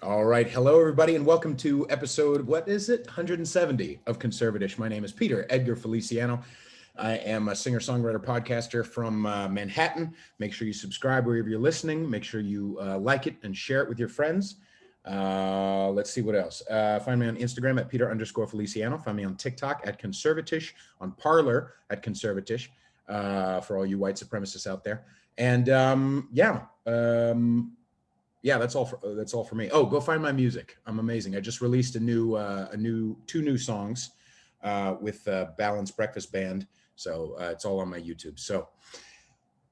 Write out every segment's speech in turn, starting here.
All right. Hello, everybody, and welcome to episode, what is it? 170 of CONSERVATISH. My name is Peter Edgar Feliciano. I am a singer-songwriter podcaster from Manhattan. Make sure you subscribe wherever you're listening. Make sure you like it and share it with your friends. Let's see what else. Find me on Instagram at Peter_Feliciano. Find me on TikTok at CONSERVATISH, on Parler at CONSERVATISH, for all you white supremacists out there. And that's all for me. Oh, go find my music. I'm amazing. I just released two new songs with Balanced Breakfast Band. So it's all on my YouTube. So,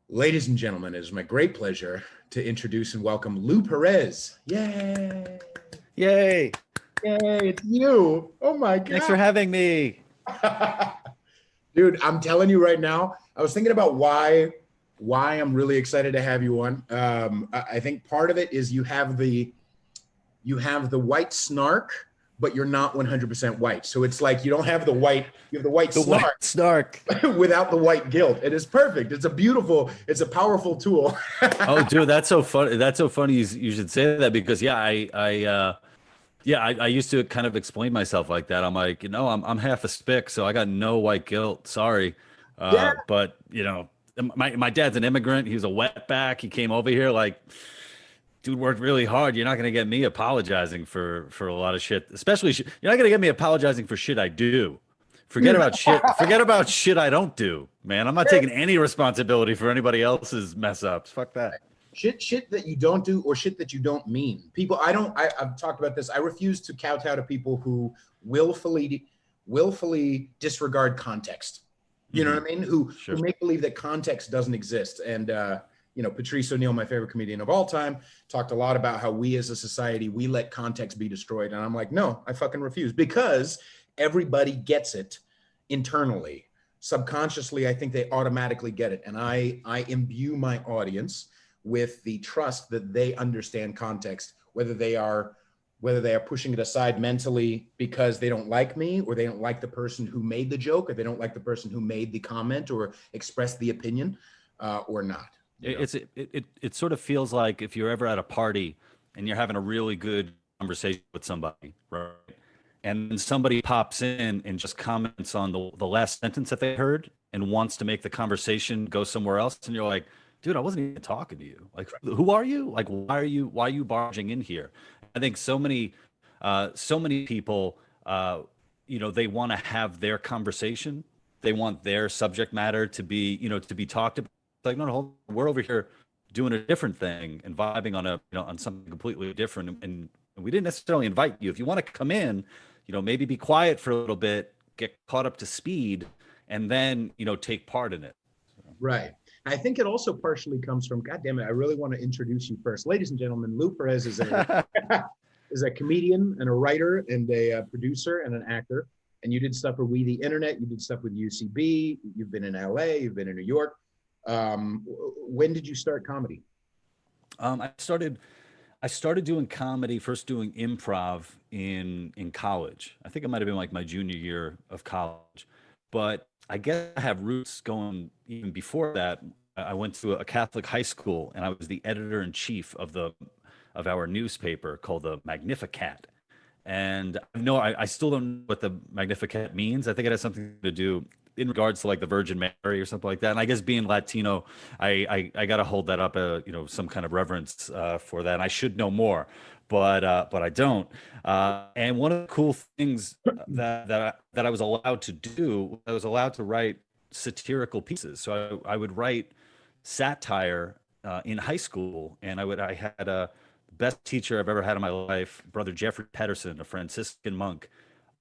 ladies and gentlemen, it is my great pleasure to introduce and welcome Lou Perez. Yay! Yay! Yay! It's you. Oh my God! Thanks for having me, dude. I'm telling you right now. I was thinking about why I'm really excited to have you on. I think part of it is you have the white snark, but you're not 100% white. So it's like you don't have the white, you have the white snark without the white guilt. It is perfect. It's a powerful tool. Oh, dude, that's so funny. That's so funny. You should say that because I used to kind of explain myself like that. I'm like, I'm half a spick, so I got no white guilt. Sorry. But my dad's an immigrant. He was a wetback. He came over here like, dude worked really hard. You're not going to get me apologizing for a lot of shit, especially you're not going to get me apologizing for shit I do. Forget about shit I don't do, man. I'm not taking any responsibility for anybody else's mess ups. Fuck that. Shit that you don't do or shit that you don't mean. I've talked about this. I refuse to kowtow to people who willfully disregard context. You know what I mean? Who make believe that context doesn't exist. And, Patrice O'Neil, my favorite comedian of all time, talked a lot about how we as a society, we let context be destroyed. And I'm like, no, I fucking refuse, because everybody gets it internally. Subconsciously, I think they automatically get it. And I imbue my audience with the trust that they understand context, whether they are pushing it aside mentally because they don't like me, or they don't like the person who made the joke, or they don't like the person who made the comment or expressed the opinion, or not. It sort of feels like if you're ever at a party and you're having a really good conversation with somebody, right? And then somebody pops in and just comments on the last sentence that they heard and wants to make the conversation go somewhere else, and you're like, dude, I wasn't even talking to you. Like, who are you? Like, why are you barging in here? I think so many people, they want to have their conversation. They want their subject matter to be talked about. Like, no, we're over here doing a different thing and vibing on something completely different. And we didn't necessarily invite you. If you want to come in, maybe be quiet for a little bit, get caught up to speed, and then, take part in it. Right. I think it also partially comes from, God damn it, I really want to introduce you first. Ladies and gentlemen, Lou Perez is a comedian and a writer and a producer and an actor. And you did stuff for We the Internet. You did stuff with UCB. You've been in LA. You've been in New York. When did you start comedy? I started doing comedy, first doing improv in college. I think it might have been like my junior year of college. But I guess I have roots going even before that. I went to a Catholic high school, and I was the editor-in-chief of our newspaper called the Magnificat. And I still don't know what the Magnificat means. I think it has something to do in regards to like the Virgin Mary or something like that. And I guess being Latino, I got to hold that up, some kind of reverence for that. And I should know more, but I don't. And one of the cool things that I was allowed to do, I was allowed to write satirical pieces. So I would write satire in high school, and I had a best teacher I've ever had in my life, Brother Jeffrey Pedersen, a Franciscan monk,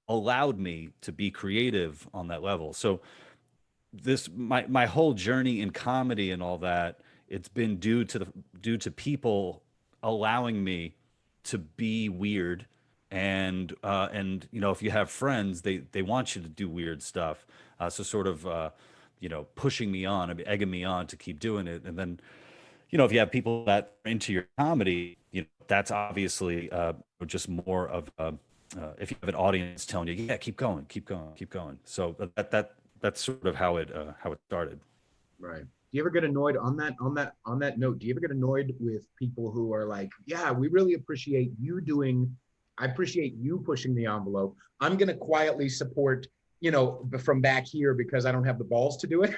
allowed me to be creative on that level. So my whole journey in comedy and all that, it's been due to people allowing me to be weird. And if you have friends, they want you to do weird stuff. So sort of pushing me on, egging me on to keep doing it. And then if you have people that are into your comedy, that's obviously just more of if you have an audience telling you, yeah, keep going. So that's sort of how it started. Right. you ever get annoyed on that note? Do you ever get annoyed with people who are like, yeah, we really appreciate you I appreciate you pushing the envelope. I'm going to quietly support, from back here because I don't have the balls to do it.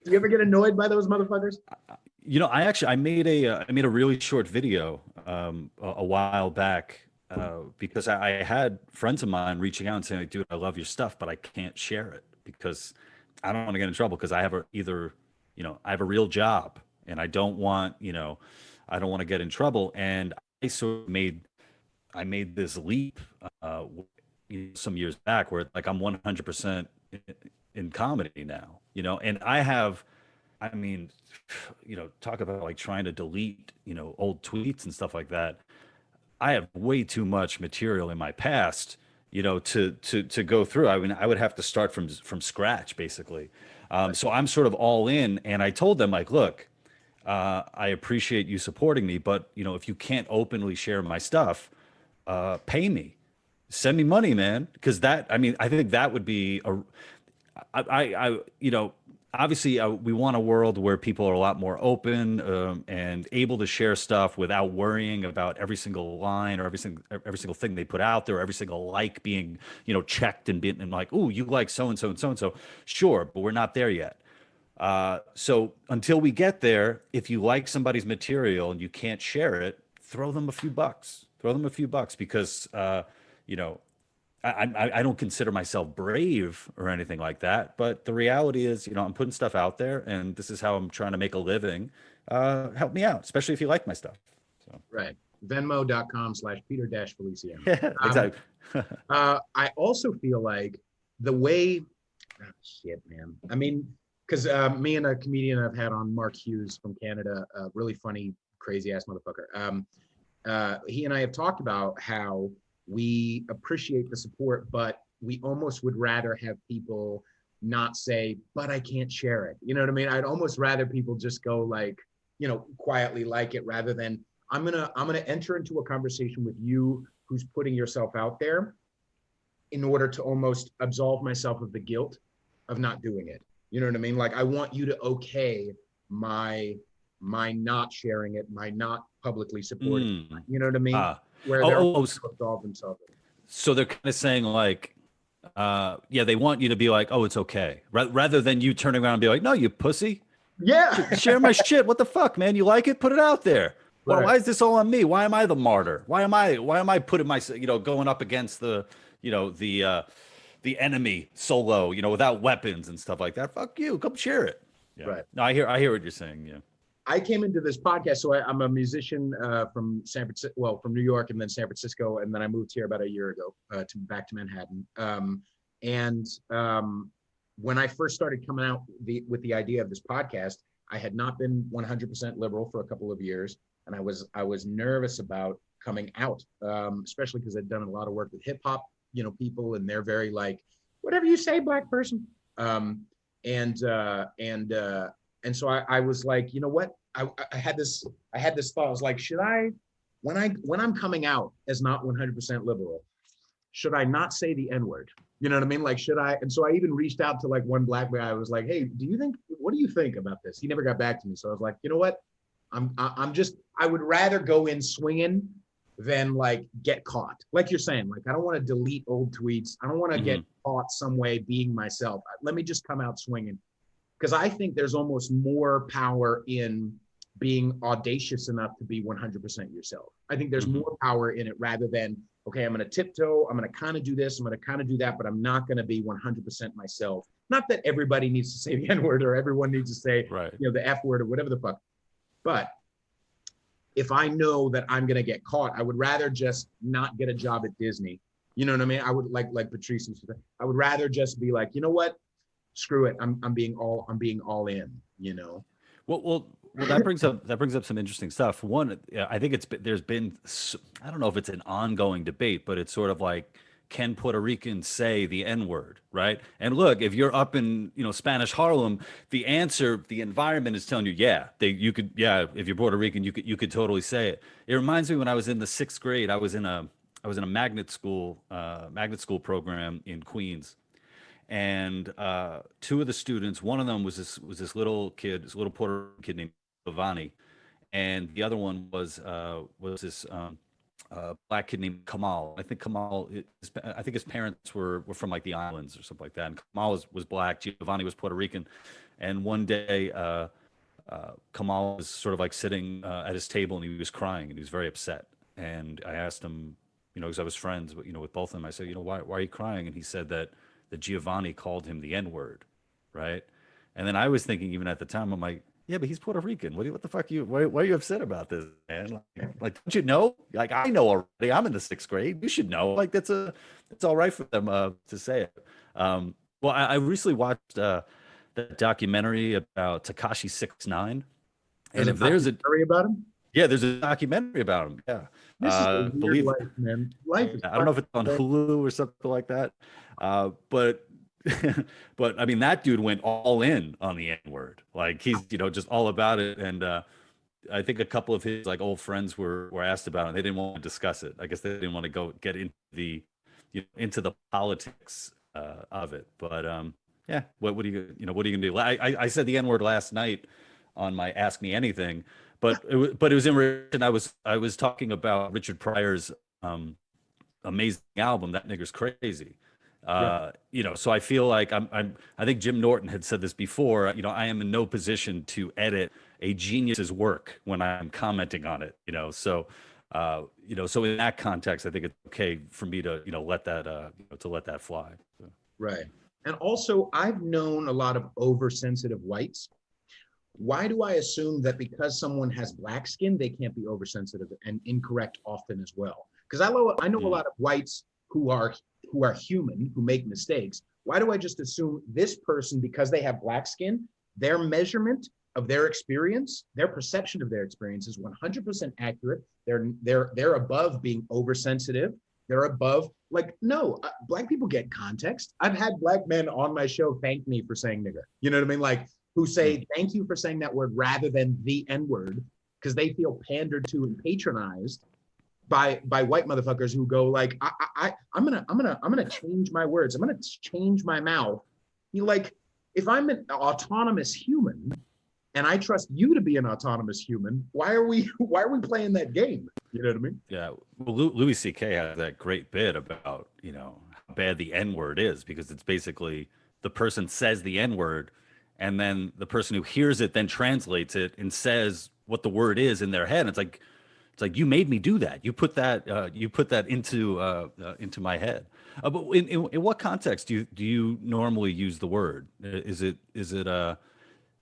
Do you ever get annoyed by those motherfuckers? I made a really short video a while back because I had friends of mine reaching out and saying, like, dude, I love your stuff, but I can't share it because I don't want to get in trouble because I have I have a real job and I don't want to get in trouble. And I made this leap some years back where like I'm 100% in comedy now, and I mean, talk about like trying to delete, old tweets and stuff like that. I have way too much material in my past, to go through. I mean, I would have to start from scratch basically. So I'm sort of all in, and I told them like, look, I appreciate you supporting me, but if you can't openly share my stuff, pay me, send me money, man. Because I think that would be obviously we want a world where people are a lot more open and able to share stuff without worrying about every single line or every single thing they put out there, or every single like being checked and being like, oh, you like so and so and so and so. Sure, but we're not there yet. So until we get there, if you like somebody's material and you can't share it, throw them a few bucks. Because I don't consider myself brave or anything like that, but the reality is, I'm putting stuff out there, and this is how I'm trying to make a living. Help me out, especially if you like my stuff. So. Right. Venmo.com/Peter-Feliciano. Yeah, exactly. I also feel like the way, shit, man. I mean, because me and a comedian I've had on, Mark Hughes from Canada, really funny, crazy ass motherfucker. He and I have talked about how we appreciate the support, but we almost would rather have people not say, but I can't share it. You know what I mean? I'd almost rather people just go like, quietly like it, rather than I'm gonna enter into a conversation with you who's putting yourself out there in order to almost absolve myself of the guilt of not doing it. You know what I mean? Like, I want you to okay my not sharing it, my not publicly supporting it. You know what I mean? Where they're absolve themselves. So they're kind of saying like, they want you to be like, oh, it's okay, rather than you turning around and be like, no, you pussy. Yeah. Share my shit. What the fuck, man? You like it? Put it out there. Right. Why is this all on me? Why am I the martyr? Why am I putting myself, going up against the enemy solo, without weapons and stuff like that? Fuck you. Come share it. Yeah. Right. No, I hear what you're saying. Yeah. I came into this podcast, so I'm a musician from from New York and then San Francisco, and then I moved here about a year ago back to Manhattan. When I first started coming out with the idea of this podcast, I had not been 100% liberal for a couple of years, and I was nervous about coming out, especially because I'd done a lot of work with hip hop, people, and they're very like, whatever you say, black person. And so I was like, you know what? I had this thought. I was like, should I, when I'm coming out as not 100% liberal, should I not say the N-word? You know what I mean? Like, should I? And so I even reached out to like one black guy. I was like, hey, what do you think about this? He never got back to me. So I was like, you know what? I would rather go in swinging than like get caught. Like you're saying, like, I don't want to delete old tweets. I don't want to get caught some way being myself. Let me just come out swinging. Because I think there's almost more power in being audacious enough to be 100% yourself. I think there's more power in it rather than, okay, I'm going to tiptoe, I'm going to kind of do this, I'm going to kind of do that, but I'm not going to be 100% myself. Not that everybody needs to say the N-word or everyone needs to say, the F word or whatever the fuck. But if I know that I'm going to get caught, I would rather just not get a job at Disney. You know what I mean? I would like Patrice used to say, I would rather just be like, you know what? Screw it. I'm being all in, Well, that brings up some interesting stuff. One, I think there's been, I don't know if it's an ongoing debate, but it's sort of like, can Puerto Ricans say the N-word, right? And look, if you're up in, Spanish Harlem, the environment is telling you, if you're Puerto Rican, you could totally say it. It reminds me when I was in the 6th grade, I was in a magnet school program in Queens. And two of the students, one of them was this little kid, this little Puerto Rican kid named Giovanni, and the other one was this black kid named Kamal. I think I think his parents were from like the islands or something like that. And Kamal was black, Giovanni was Puerto Rican. And one day, Kamal was sort of like sitting at his table and he was crying and he was very upset. And I asked him, because I was friends, with both of them. I said, why are you crying? And he said that Giovanni called him the N-word, right? And then I was thinking, even at the time, I'm like, yeah, but he's Puerto Rican. What the fuck why are you upset about this, man? Like, don't you know? Like, I know already. I'm in the 6th grade. You should know. Like, it's all right for them to say it. Well, I recently watched the documentary about Tekashi 6ix9ine, and if there's a documentary about him, yeah, there's a documentary about him. Yeah, this is a weird believe life, man. Life is I don't know if it's on Hulu or something like that, but but I mean that dude went all in on the N-word. Like he's just all about it. And I think a couple of his like old friends were asked about it. They didn't want to discuss it. I guess they didn't want to get into the into the politics of it. But yeah, what are you what are you gonna do? I said the N-word last night on my Ask Me Anything, but it was in relation. I was talking about Richard Pryor's amazing album, That Nigger's Crazy. So I feel like I think Jim Norton had said this before, I am in no position to edit a genius's work when I'm commenting on it, so so in that context, I think it's okay for me to, let that fly. So. Right. And also I've known a lot of oversensitive whites. Why do I assume that because someone has black skin, they can't be oversensitive and incorrect often as well? Because I know a lot of whites who are human, who make mistakes. Why do I just assume this person, because they have black skin, their measurement of their experience, their perception of their experience is 100% accurate. They're above being oversensitive. They're above, no, black people get context. I've had black men on my show thank me for saying nigger. You know what I mean? Like, who say, thank you for saying that word rather than the N-word, because they feel pandered to and patronized by white motherfuckers who go like, I'm gonna change my words. I'm gonna change my mouth. If I'm an autonomous human and I trust you to be an autonomous human, why are we playing that game? You know what I mean? Yeah. Well, Louis C.K. has that great bit about, how bad the N-word is, because it's basically the person says the N-word and then the person who hears it then translates it and says what the word is in their head. It's like you made me do that. You put that into my head. But in what context do you normally use the word? Is it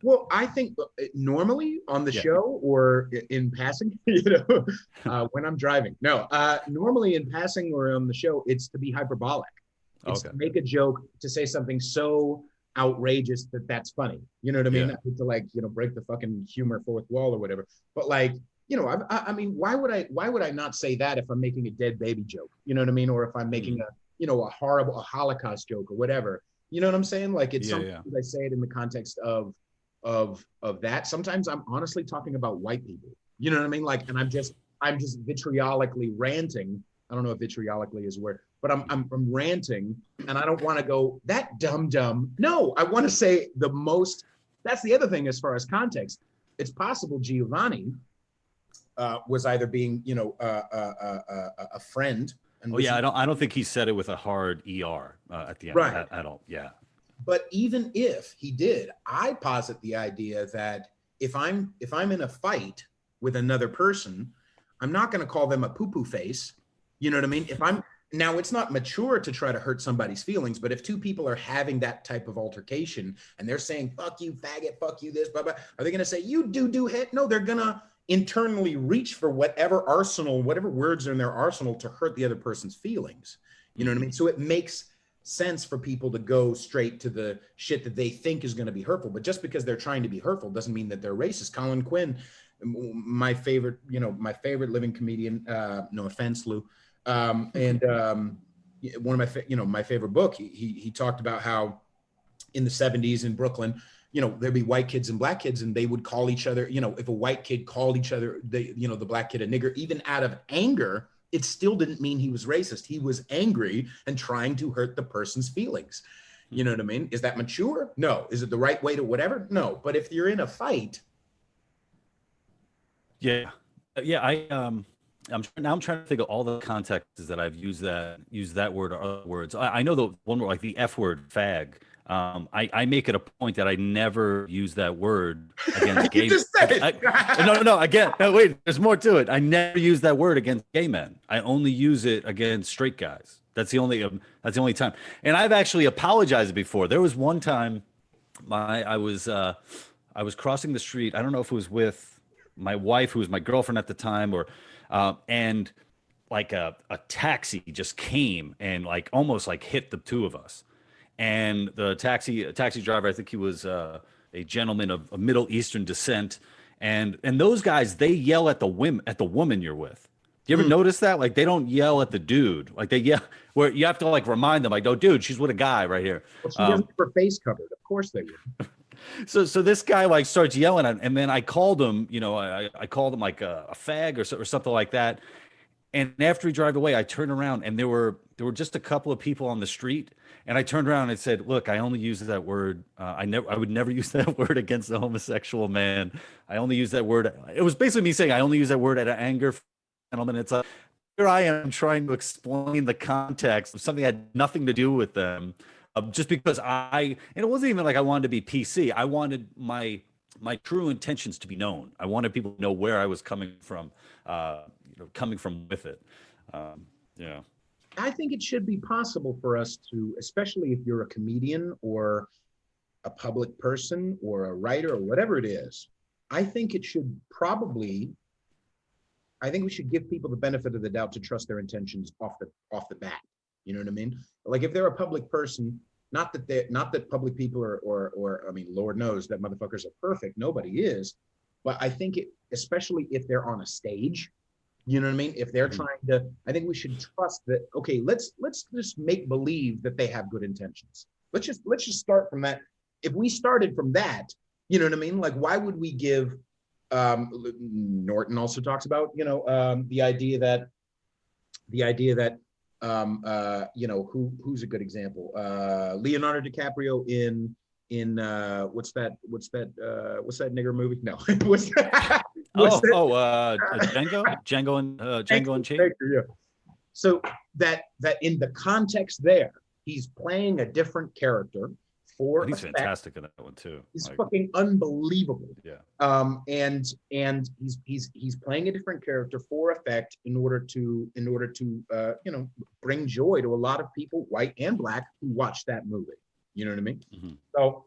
Well, I think normally on the show or in passing, when I'm driving. No, normally in passing or on the show, it's to be hyperbolic. It's to make a joke, to say something so outrageous that's funny. You know what I mean? Yeah. To break the fucking humor fourth wall or whatever. But I mean, why would I not say that if I'm making a dead baby joke? You know what I mean? Or if I'm making a horrible Holocaust joke or whatever. You know what I'm saying? Like sometimes I say it in the context of that. Sometimes I'm honestly talking about white people. You know what I mean? And I'm just vitriolically ranting. I don't know if vitriolically is a word, but I'm ranting, and I don't want to go that dumb. No, I want to say the most. That's the other thing as far as context. It's possible Giovanni was either being, a friend. And I don't think he said it with a hard ER at the end. Right. I don't. Yeah. But even if he did, I posit the idea that if I'm in a fight with another person, I'm not going to call them a poo-poo face. You know what I mean? Now, it's not mature to try to hurt somebody's feelings, but if two people are having that type of altercation and they're saying, fuck you, faggot, fuck you, this, blah, blah, are they going to say, you do hit? No, they're going to internally reach for whatever words are in their arsenal to hurt the other person's feelings. You know what I mean? So it makes sense for people to go straight to the shit that they think is going to be hurtful. But just because they're trying to be hurtful doesn't mean that they're racist. Colin Quinn, my favorite living comedian, no offense, Lou. And one of my favorite book, he talked about how in the 70s in Brooklyn, there'd be white kids and black kids, and they would call each other, if a white kid called each other, the black kid a nigger, even out of anger, it still didn't mean he was racist. He was angry and trying to hurt the person's feelings. You know what I mean? Is that mature? No. Is it the right way to whatever? No. But if you're in a fight, Yeah, yeah. I'm trying to think of all the contexts that I've used that word or other words. I know the one word, like the F word, fag. I make it a point that I never use that word against you gay. just said it. No. Again, no, wait. There's more to it. I never use that word against gay men. I only use it against straight guys. That's the only time. And I've actually apologized before. There was one time, I was crossing the street. I don't know if it was with my wife, who was my girlfriend at the time, or and like a taxi just came and like almost like hit the two of us. And the taxi driver, I think he was a gentleman of Middle Eastern descent, and those guys, they yell at the woman you're with. Do you ever notice that? Like they don't yell at the dude. Like they yell where you have to like remind them, like, "Oh, dude, she's with a guy right here." Well, she doesn't have her face covered. Of course they would. So this guy like starts yelling at him, and then I called him. I called him like a fag or something like that. And after he drove away, I turned around and there were just a couple of people on the street. And I turned around and I said, "Look, I only use that word. I would never use that word against a homosexual man. I only use that word." It was basically me saying I only use that word out of anger, gentlemen. It's like here I am trying to explain the context of something that had nothing to do with them, just because and it wasn't even like I wanted to be PC. I wanted my true intentions to be known. I wanted people to know where I was coming from, coming from with it. Yeah. I think it should be possible for us to, especially if you're a comedian or a public person or a writer or whatever it is, I think we should give people the benefit of the doubt to trust their intentions off the bat. You know what I mean? Like if they're a public person, not that public people or I mean, Lord knows that motherfuckers are perfect. Nobody is. But I think especially if they're on a stage, you know what I mean? If they're trying to, I think we should trust that, okay, let's just make believe that they have good intentions. Let's just start from that. If we started from that, you know what I mean? Like, why would we give, Norton also talks about, the idea that, who's a good example? Leonardo DiCaprio in what's that nigger movie? No, Django Unchained. Yeah. So that in the context there, he's playing a different character for. He's fantastic in that one too. He's fucking unbelievable. Yeah. And he's playing a different character for effect in order to bring joy to a lot of people, white and black, who watch that movie. You know what I mean? Mm-hmm. So.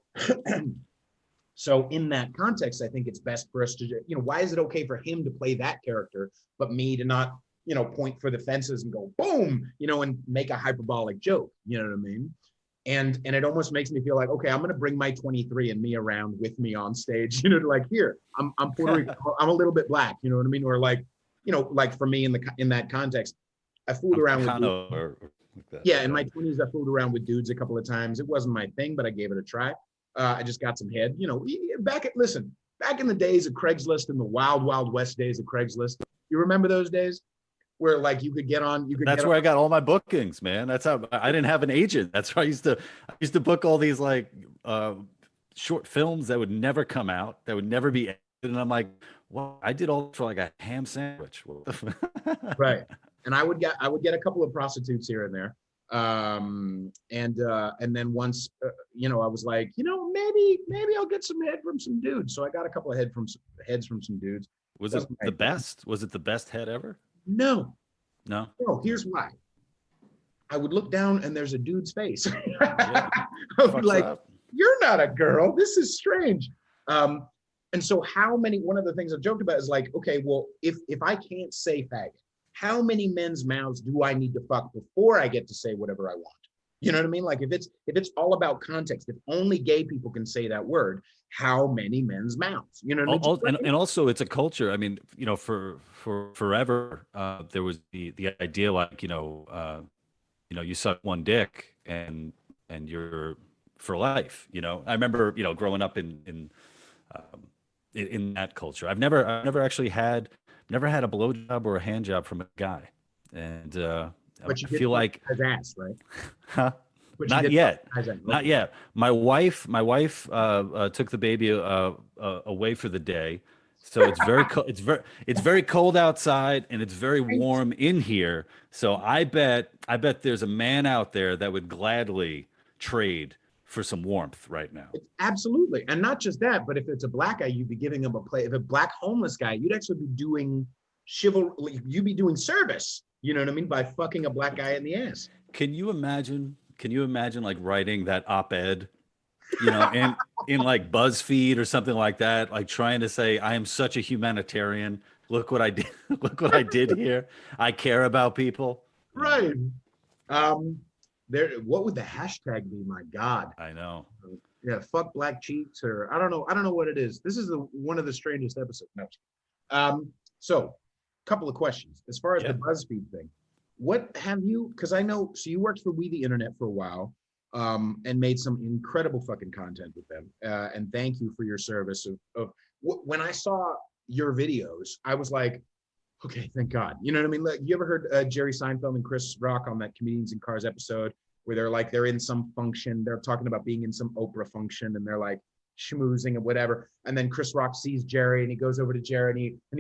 So in that context, I think it's best for us to, why is it okay for him to play that character, but me to not, point for the fences and go boom, and make a hyperbolic joke, you know what I mean? And it almost makes me feel like, okay, I'm going to bring my 23 and me around with me on stage, like here, I'm Puerto Rican, I'm a little bit black, you know what I mean? Or like, like for me in that context, I fooled around with dudes. Yeah, in my 20s, I fooled around with dudes a couple of times. It wasn't my thing, but I gave it a try. I just got some head, back in the days of Craigslist and the wild west days of Craigslist. You remember those days where like you could get on, That's where I got all my bookings, man. That's how I didn't have an agent. That's where I used to book all these like short films that would never come out, that would never be edited. And I'm like, well, I did all for like a ham sandwich. Right. And I would get a couple of prostitutes here and there. And then once, I was like, maybe I'll get some head from some dudes. So I got a couple of heads from some dudes. Was it the best? Was it the best head ever? No. Here's why. I would look down and there's a dude's face. Yeah. I would be like, you're not a girl. This is strange. And so one of the things I've joked about is like, okay, well, if I can't say faggot, how many men's mouths do I need to fuck before I get to say whatever I want? You know what I mean? Like if it's all about context, if only gay people can say that word, how many men's mouths? You know what I mean? And also it's a culture. I mean, for forever, there was the idea like, you suck one dick and you're for life. I remember, growing up in that culture. I've never actually had a blowjob or a hand job from a guy, and but you feel like his ass, right? Huh? But she Not did yet. recognize that. Not Okay. yet. My wife took the baby away for the day. So it's very cold outside and it's very Right. warm in here. So I bet there's a man out there that would gladly trade for some warmth right now. Absolutely. And not just that, but if it's a black guy, you'd be giving him a play. If a black homeless guy, you'd actually be doing chivalry, you'd be doing service, you know what I mean? By fucking a black guy in the ass. Can you imagine? Can you imagine like writing that op-ed, in like BuzzFeed or something like that, like trying to say, I am such a humanitarian. Look what I did. Look what I did here. I care about people. Yeah, Right. Um, what would the hashtag be? My God. I know. Yeah, fuck black cheeks, or I don't know. I don't know what it is. This is one of the strangest episodes. No. So couple of questions. As far as the Yeah. BuzzFeed thing, what have you, because I know, so you worked for We the Internet for a while, and made some incredible fucking content with them. And thank you for your service when I saw your videos, I was like, okay, thank God. You know what I mean? Like, you ever heard Jerry Seinfeld and Chris Rock on that Comedians in Cars episode where they're in some function, they're talking about being in some Oprah function, and they're like schmoozing and whatever. And then Chris Rock sees Jerry and he goes over to Jerry and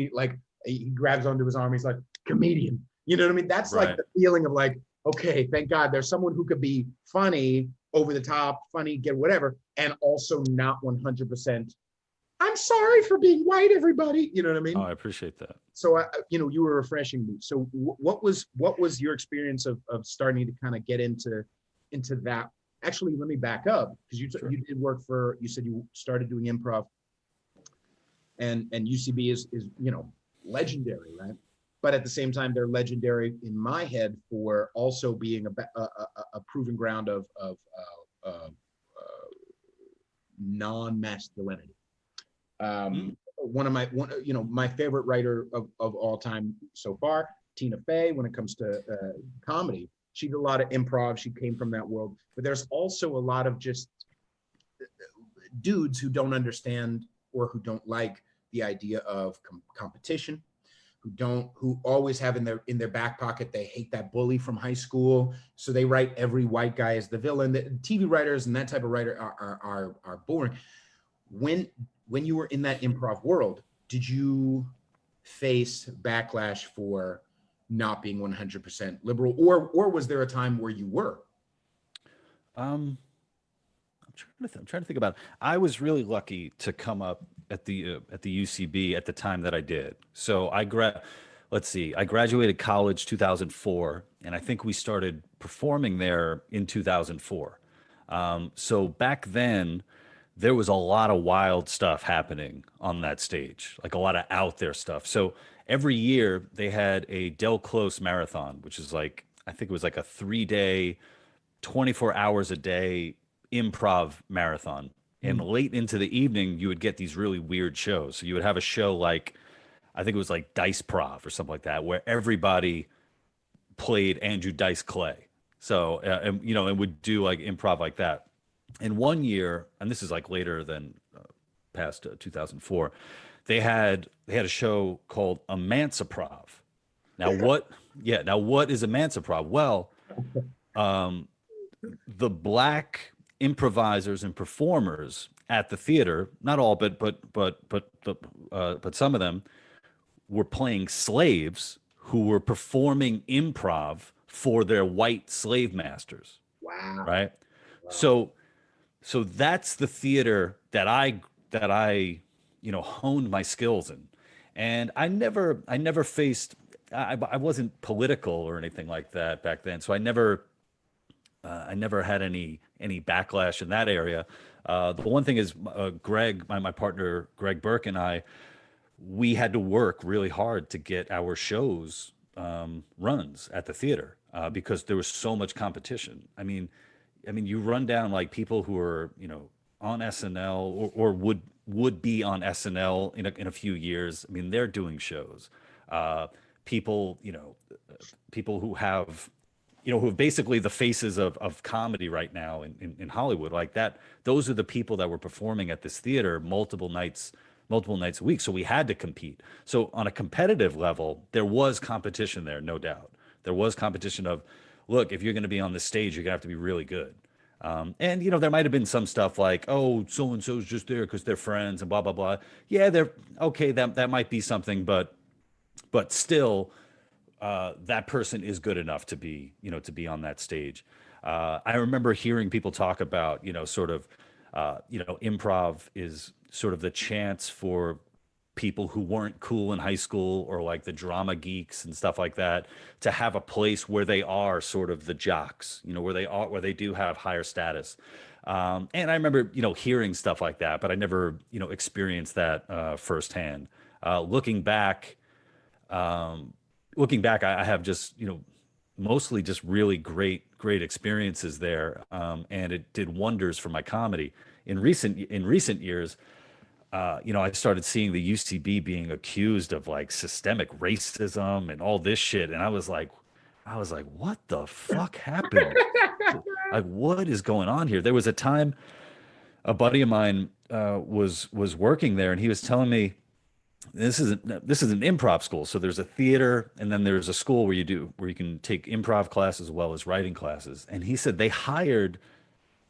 he grabs onto his arm. He's like, comedian. You know what I mean? That's like Right. the feeling of like, okay, thank God there's someone who could be funny, over the top, funny, get whatever, and also not 100%. I'm sorry for being white, everybody. You know what I Oh, mean? I appreciate that. So you were refreshing me. So what was your experience of starting to kind of get into that? Actually, let me back up, because Sure. you did work for, you said you started doing improv, and UCB is legendary, right? But at the same time, they're legendary in my head for also being a proven ground of non-masculinity. Mm. My favorite writer of all time so far, Tina Fey, when it comes to comedy. She did a lot of improv. She came from that world. But there's also a lot of just dudes who don't understand or who don't like the idea of competition, who always have in their back pocket, they hate that bully from high school, so they write every white guy as the villain. The TV writers and that type of writer are boring. When you were in that improv world, did you face backlash for not being 100% liberal, or was there a time where you were? Um, I'm trying to think about it. I was really lucky to come up at the UCB at the time that I did. So let's see, I graduated college 2004, and I think we started performing there in 2004. So back then, there was a lot of wild stuff happening on that stage, like a lot of out there stuff. So every year they had a Del Close marathon, which is like, I think it was like a 3 day, 24 hours a day improv marathon. And Mm. late into the evening, you would get these really weird shows. So you would have a show like, I think it was like Dice Prov or something like that, where everybody played Andrew Dice Clay. So, and would do like improv like that. And one year, and this is like later than past 2004, they had a show called Emanciprov. Now what? Yeah. Now what is Emanciprov? Well, um, the black improvisers and performers at the theater, not all, but some of them were playing slaves who were performing improv for their white slave masters, Wow. right? Wow. So that's the theater that I honed my skills in. And I never faced I wasn't political or anything like that back then. So I never had any backlash in that area. The one thing is, Greg, my partner Greg Burke, and we had to work really hard to get our shows runs at the theater because there was so much competition. I mean, you run down like people who are on SNL or would be on SNL in a few years. I mean, they're doing shows. Uh, people, people who have basically the faces of comedy right now in Hollywood, like that. Those are the people that were performing at this theater multiple nights a week. So we had to compete. So on a competitive level, there was competition there, no doubt. There was competition of, look, if you're going to be on the stage, you're going to have to be really good. And you know, there might have been some stuff like, oh, so and so's just there because they're friends and blah blah blah. Yeah, they're okay. That might be something, but still, that person is good enough to be, you know, to be on that stage. I remember hearing people talk about, you know, sort of, you know, improv is sort of the chance for people who weren't cool in high school or like the drama geeks and stuff like that to have a place where they are sort of the jocks, you know, where they do have higher status. And I remember, you know, hearing stuff like that, but I never, you know, experienced that firsthand. Looking back, um, I have just, you know, mostly just really great experiences there, and it did wonders for my comedy. In recent years, you know, I started seeing the UCB being accused of like systemic racism and all this shit, and I was like, what the fuck happened? Like, what is going on here? There was a time a buddy of mine was working there, and he was telling me this is an improv school. So there's a theater and then there's a school where you can take improv classes as well as writing classes. And he said they hired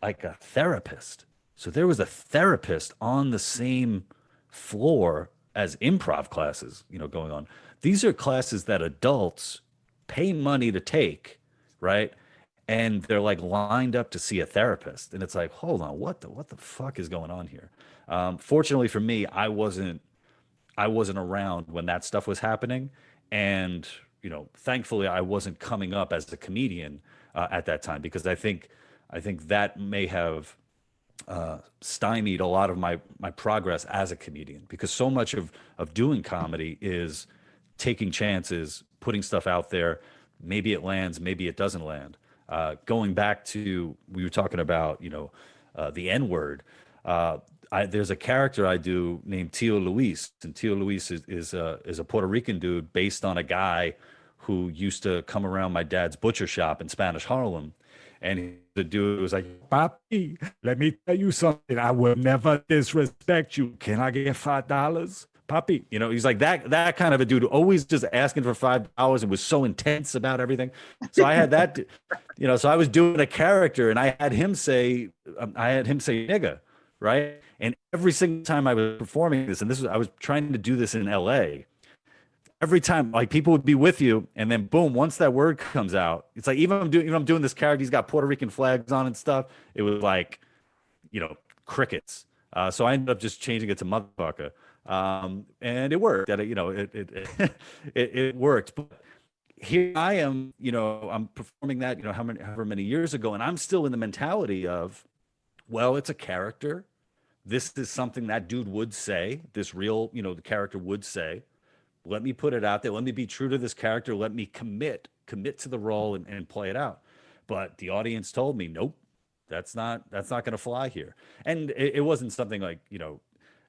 like a therapist. So there was a therapist on the same floor as improv classes, you know, going on. These are classes that adults pay money to take, right? And they're like lined up to see a therapist. And it's like, hold on, what the fuck is going on here? Fortunately for me, I wasn't around when that stuff was happening, and you know, thankfully, I wasn't coming up as a comedian at that time because I think that may have stymied a lot of my progress as a comedian because so much of doing comedy is taking chances, putting stuff out there. Maybe it lands, maybe it doesn't land. Going back to we were talking about, you know, the N word. There's a character I do named Tio Luis, and Tio Luis is a Puerto Rican dude based on a guy who used to come around my dad's butcher shop in Spanish Harlem. And the dude was like, Papi, let me tell you something. I will never disrespect you. Can I get $5? Papi, you know, he's like that kind of a dude, always just asking for $5 and was so intense about everything. So I had that, you know, so I was doing a character and I had him say nigga, right? And every single time I was performing this, and I was trying to do this in LA. Every time, like people would be with you, and then boom, once that word comes out, it's like even I'm doing this character, he's got Puerto Rican flags on and stuff. It was like, you know, crickets. So I ended up just changing it to motherfucker, and it worked. That you know, it worked. But here I am, you know, I'm performing that, you know, however many years ago, and I'm still in the mentality of, well, it's a character. This is something that dude would say. This real, you know, the character would say. Let me put it out there. Let me be true to this character. Let me commit to the role and play it out. But the audience told me, nope, that's not going to fly here. And it wasn't something like, you know,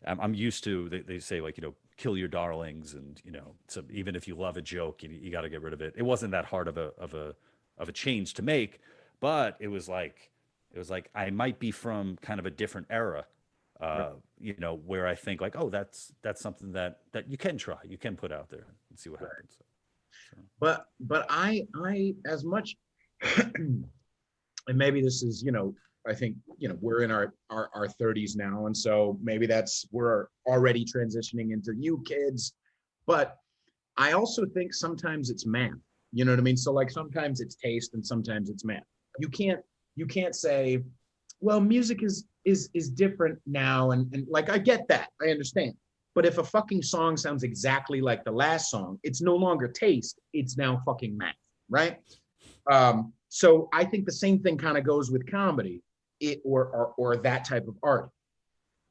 I'm used to, they say like, you know, kill your darlings. And, you know, so even if you love a joke, you got to get rid of it. It wasn't that hard of a change to make, but it was like I might be from kind of a different era, you know, where I think like, oh, that's something that you can try, you can put out there and see what happens. So. But I as much, and maybe this is, you know, I think, you know, we're in our 30s now, and so maybe we're already transitioning into you kids, but I also think sometimes it's math. You know what I mean? So like sometimes it's taste and sometimes it's math. You can't say, well, music is different now, and like I get that, I understand. But if a fucking song sounds exactly like the last song, it's no longer taste, it's now fucking math, right? So I think the same thing kind of goes with comedy, or that type of art.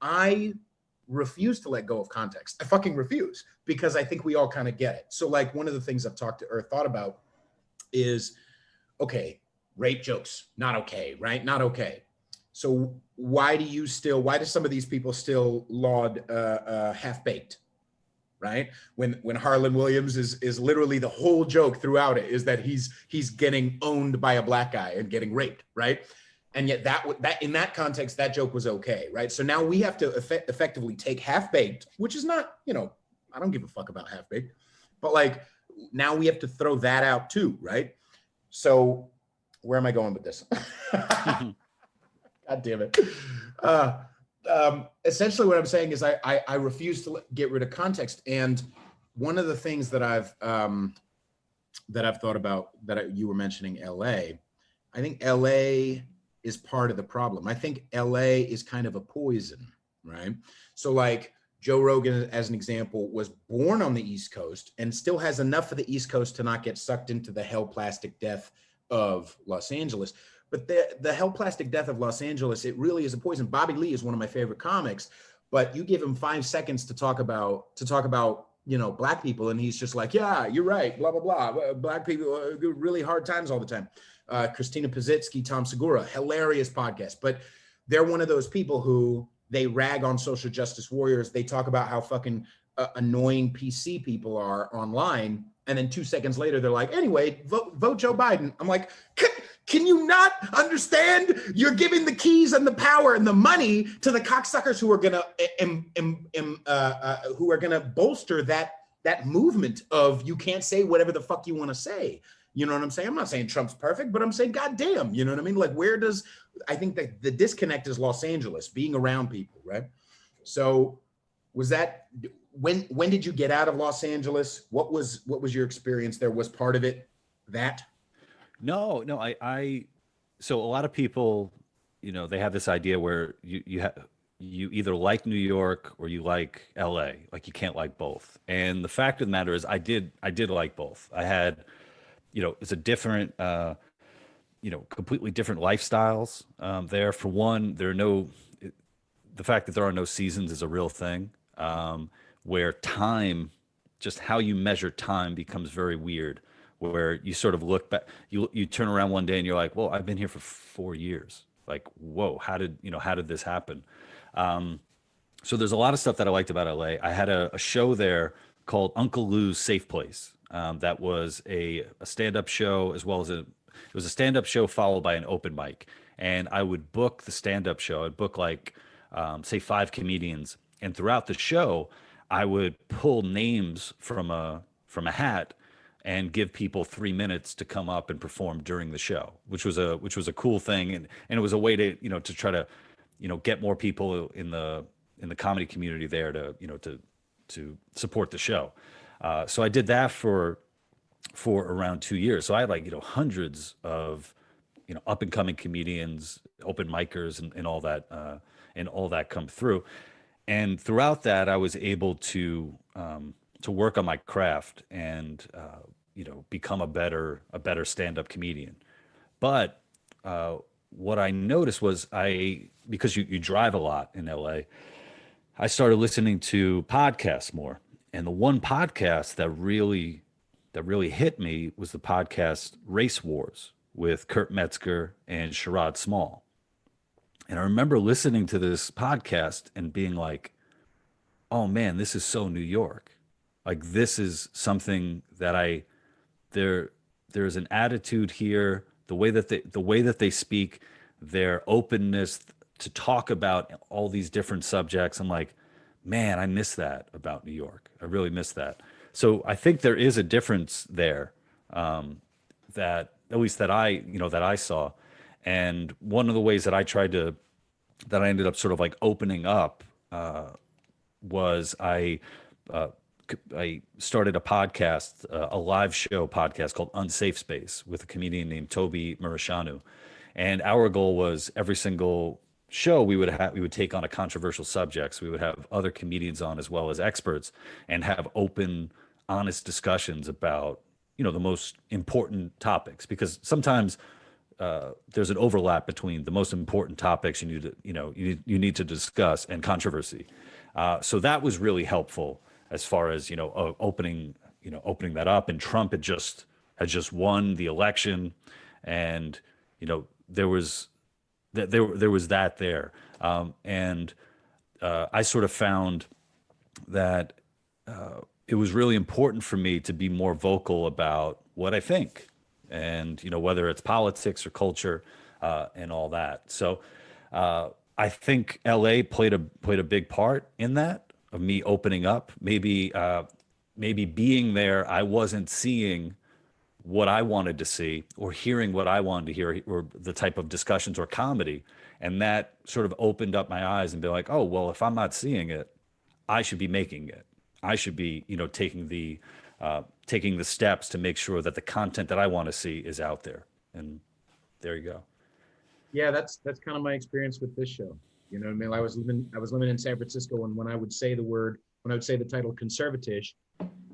I refuse to let go of context. I fucking refuse, because I think we all kind of get it. So like one of the things I've thought about is, okay, rape jokes, not okay, right? Not okay. So why do some of these people still laud Half-Baked, right? When Harlan Williams is literally the whole joke throughout it is that he's getting owned by a black guy and getting raped, right? And yet that in that context, that joke was okay, right? So now we have to effectively take Half-Baked, which is not, you know, I don't give a fuck about Half-Baked, but like now we have to throw that out too, right? So where am I going with this? God damn it. Essentially what I'm saying is I refuse to get rid of context. And one of the things that I've thought about you were mentioning LA, I think LA is part of the problem. I think LA is kind of a poison, right? So like Joe Rogan, as an example, was born on the East Coast and still has enough of the East Coast to not get sucked into the hell plastic death of Los Angeles. But the hell plastic death of Los Angeles, it really is a poison. Bobby Lee is one of my favorite comics, but you give him 5 seconds to talk about, you know, black people, and he's just like, yeah, you're right, blah, blah, blah. Black people do really hard times all the time. Christina Pazitsky, Tom Segura, hilarious podcast. But they're one of those people who they rag on social justice warriors. They talk about how fucking annoying PC people are online. And then 2 seconds later, they're like, anyway, vote Joe Biden. I'm like, can you not understand? You're giving the keys and the power and the money to the cocksuckers who are gonna bolster that movement of you can't say whatever the fuck you want to say. You know what I'm saying? I'm not saying Trump's perfect, but I'm saying, goddamn, you know what I mean? Like, I think that the disconnect is Los Angeles, being around people, right? So was that, when did you get out of Los Angeles? What was your experience there? Was part of it that? No, so a lot of people, you know, they have this idea where you either like New York or you like LA, like you can't like both. And the fact of the matter is I did like both. I had, you know, it's a different, you know, completely different lifestyles there. For one, the fact that there are no seasons is a real thing, where time, just how you measure time becomes very weird, where you sort of look back, you turn around one day and you're like, well, I've been here for 4 years. Like, whoa, how did this happen? So there's a lot of stuff that I liked about LA. I had a show there called Uncle Lou's Safe Place. That was a stand-up show, as well as it was a stand-up show followed by an open mic. And I would book the stand-up show. I'd book like, say 5 comedians. And throughout the show, I would pull names from a hat and give people 3 minutes to come up and perform during the show, which was a cool thing. And it was a way to, you know, to try to, you know, get more people in the comedy community there to, you know, to support the show. So I did that for around 2 years. So I had, like, you know, hundreds of, you know, up and coming comedians, open micers, and all that come through. And throughout that, I was able to work on my craft and, you know, become a better stand-up comedian. But what I noticed was because you drive a lot in LA, I started listening to podcasts more. And the one podcast that really hit me was the podcast Race Wars with Kurt Metzger and Sherrod Small. And I remember listening to this podcast and being like, oh man, this is so New York. Like, this is something that there's an attitude here, the way that they speak, their openness to talk about all these different subjects. I'm like, man, I miss that about New York. I really miss that. So I think there is a difference there, that at least that I saw. And one of the ways that I ended up sort of like opening up, was I started a podcast, a live show podcast called Unsafe Space with a comedian named Toby Murashanu. And our goal was every single show we would take on a controversial subject. So we would have other comedians on as well as experts and have open, honest discussions about, you know, the most important topics, because sometimes there's an overlap between the most important topics you need to discuss and controversy. So that was really helpful as far as, you know, opening that up. And Trump had just won the election, and, you know, there was that there. And I sort of found that it was really important for me to be more vocal about what I think, and, you know, whether it's politics or culture, and all that. So I think LA played a big part in that, of me opening up. Maybe being there, I wasn't seeing what I wanted to see or hearing what I wanted to hear or the type of discussions or comedy. And that sort of opened up my eyes and be like, oh, well, if I'm not seeing it, I should be making it. I should be, taking the steps to make sure that the content that I want to see is out there. And there you go. Yeah, that's kind of my experience with this show. You know what I mean? I was living in San Francisco, and when I would say the title "Conservatish,"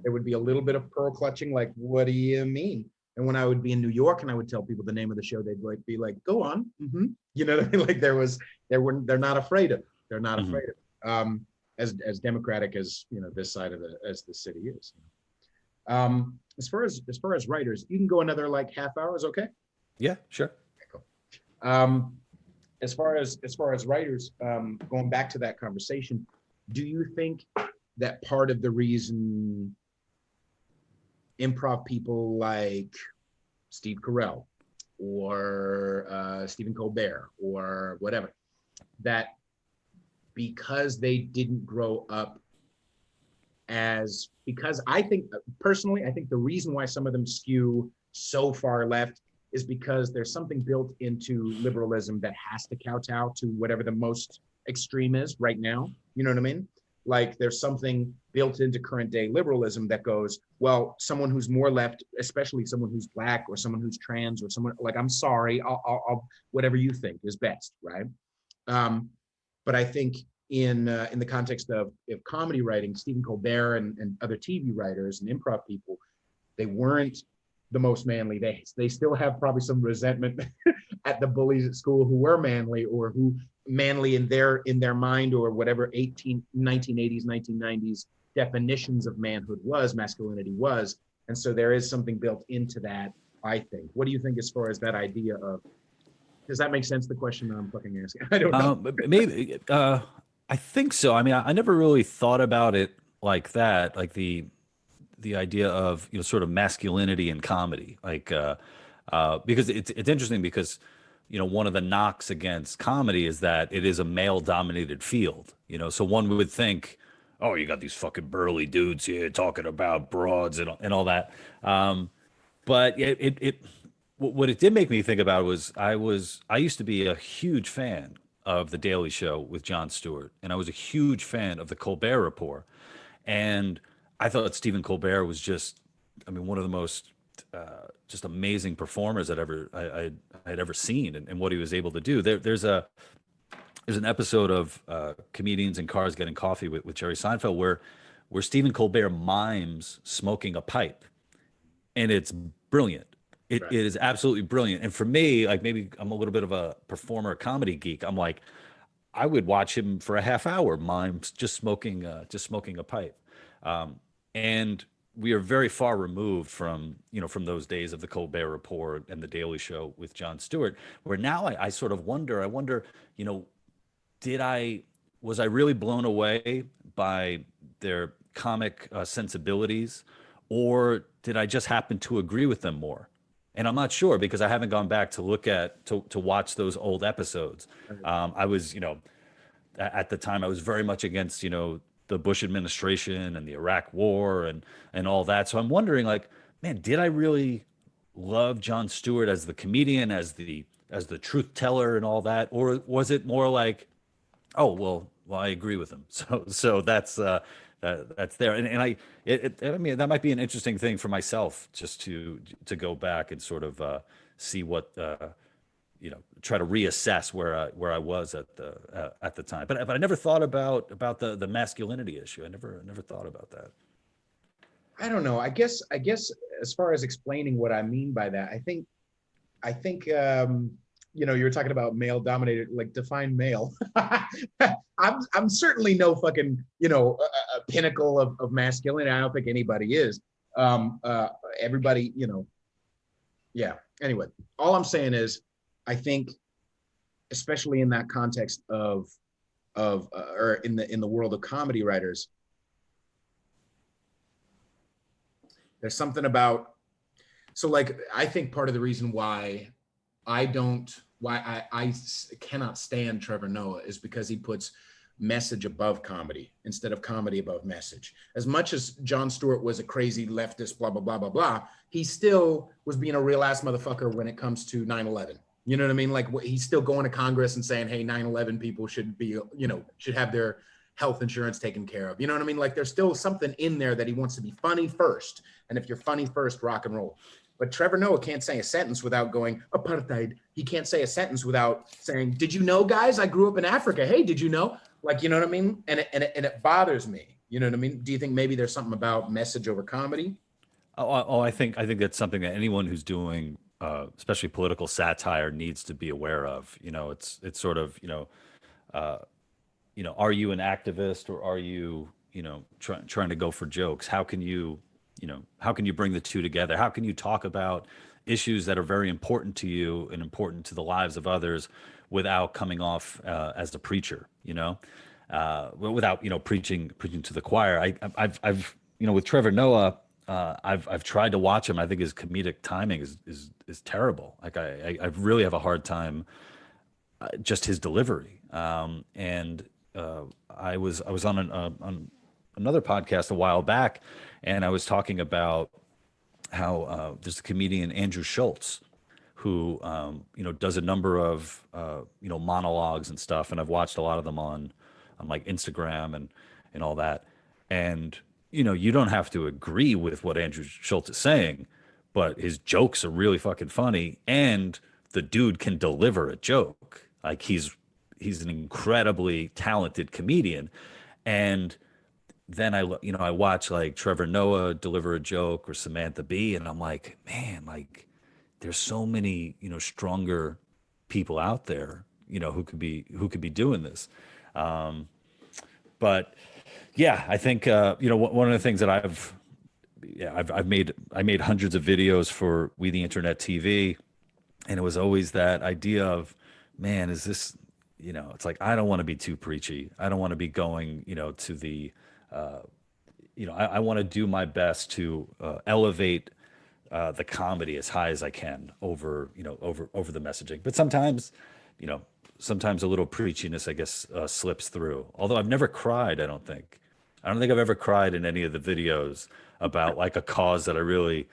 there would be a little bit of pearl clutching, like, what do you mean? And when I would be in New York and I would tell people the name of the show, they'd be like, go on. Mm-hmm. You know what I mean? Like they're not afraid of it. They're not Mm-hmm. afraid of it. As democratic as, this side of as the city is. As far as writers, you can go another like half hour, is okay? Yeah, sure. Okay, cool. As far as writers, going back to that conversation, do you think that part of the reason improv people like Steve Carell or Stephen Colbert or whatever, that because they didn't grow up because I think personally, I think the reason why some of them skew so far left is because there's something built into liberalism that has to kowtow to whatever the most extreme is right now. You know what I mean? Like there's something built into current day liberalism that goes, well, someone who's more left, especially someone who's Black or someone who's trans or someone like, I'm sorry, I'll whatever you think is best, right? But I think in the context of comedy writing, Stephen Colbert and other TV writers and improv people, they weren't the most manly. They still have probably some resentment at the bullies at school who were manly or who manly in their mind or whatever 1980s, 1990s definitions of manhood was, masculinity was. And so there is something built into that, I think. What do you think as far as that idea of, does that make sense, the question that I'm fucking asking? I don't know. Maybe, I think so. I mean, I never really thought about it like that, like the idea of, sort of masculinity in comedy, like because it's interesting because one of the knocks against comedy is that it is a male dominated field, so one would think, oh, you got these fucking burly dudes here talking about broads and all that, but what it did make me think about was I used to be a huge fan of The Daily Show with Jon Stewart, and I was a huge fan of the Colbert Report, and I thought Stephen Colbert was just, I mean, one of the most just amazing performers I'd ever seen, and what he was able to do. There's an episode of Comedians in Cars Getting Coffee with Jerry Seinfeld where Stephen Colbert mimes smoking a pipe, and it's brilliant. It is absolutely brilliant. And for me, like, maybe I'm a little bit of a performer comedy geek. I'm like, I would watch him for a half hour mime just smoking a pipe. And we are very far removed from those days of the Colbert Report and the Daily Show with Jon Stewart, where now I sort of wonder, was I really blown away by their comic sensibilities, or did I just happen to agree with them more? And I'm not sure because I haven't gone back to watch those old episodes. I was, at the time I was very much against, the Bush administration and the Iraq war and all that. So I'm wondering, like, man, did I really love Jon Stewart as the comedian, as the truth teller and all that? Or was it more like, oh, well, I agree with him. So that's there. And I mean, that might be an interesting thing for myself, just to go back and sort of see what, try to reassess where I was at the time. But I never thought about the masculinity issue. I never thought about that. I don't know. I guess as far as explaining what I mean by that, I think you were talking about male dominated, like define male. I'm certainly no fucking a pinnacle of masculinity. I don't think anybody is. Everybody, yeah. Anyway, all I'm saying is, I think, especially in that context of or in the world of comedy writers, there's something about, so like, I think part of the reason why I cannot stand Trevor Noah is because he puts message above comedy instead of comedy above message. As much as Jon Stewart was a crazy leftist, blah, blah, blah, blah, blah, he still was being a real ass motherfucker when it comes to 9/11. You know what I mean? Like he's still going to Congress and saying, hey, 9/11 people should be, should have their health insurance taken care of. You know what I mean? Like there's still something in there that he wants to be funny first. And if you're funny first, rock and roll. But Trevor Noah can't say a sentence without going apartheid. He can't say a sentence without saying, did you know, guys, I grew up in Africa. Hey, did you know? Like, you know what I mean? And it bothers me. You know what I mean? Do you think maybe there's something about message over comedy? I think that's something that anyone who's doing, especially political satire, needs to be aware of. It's sort of, are you an activist or are you, trying to go for jokes? How can you bring the two together? How can you talk about issues that are very important to you and important to the lives of others without coming off as a preacher, without, preaching to the choir. I've with Trevor Noah, I've tried to watch him. I think his comedic timing is terrible. Like I really have a hard time, just his delivery. I was on another podcast a while back, and I was talking about how there's a comedian, Andrew Schultz, who does a number of monologues and stuff, and I've watched a lot of them on like Instagram and all that. And you don't have to agree with what Andrew Schultz is saying, but his jokes are really fucking funny, and the dude can deliver a joke. Like he's an incredibly talented comedian. And then I watch like Trevor Noah deliver a joke or Samantha Bee, and I'm like, man, like there's so many, stronger people out there, who could be doing this. But yeah, I think, one of the things that I made hundreds of videos for We the Internet TV. And it was always that idea of, man, is this, it's like, I don't want to be too preachy. I don't want to be going, to the, I want to do my best to elevate the comedy as high as I can over the messaging. But sometimes a little preachiness, I guess, slips through. Although I've never cried, I don't think I've ever cried in any of the videos about like a cause that I really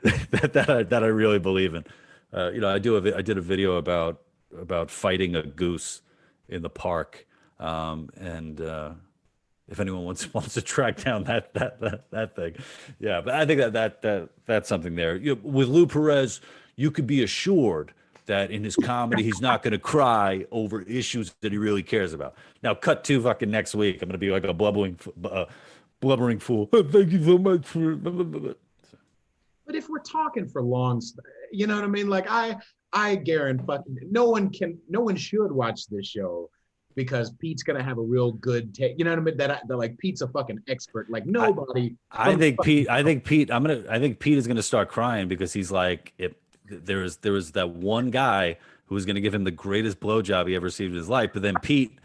that I really believe in. I did a video about fighting a goose in the park, and if anyone wants to track down that thing, yeah. But I think that's something there. With Lou Perez, you could be assured that in his comedy, he's not going to cry over issues that he really cares about. Now, cut to fucking next week, I'm going to be like a blubbering fool. Oh, thank you so much for. But if we're talking for long, you know what I mean? Like I guarantee no one should watch this show because Pete's gonna have a real good take. You know what I mean? That like Pete's a fucking expert. Like nobody. I think Pete is gonna start crying because he's like, there was that one guy who was gonna give him the greatest blowjob he ever received in his life, but then Pete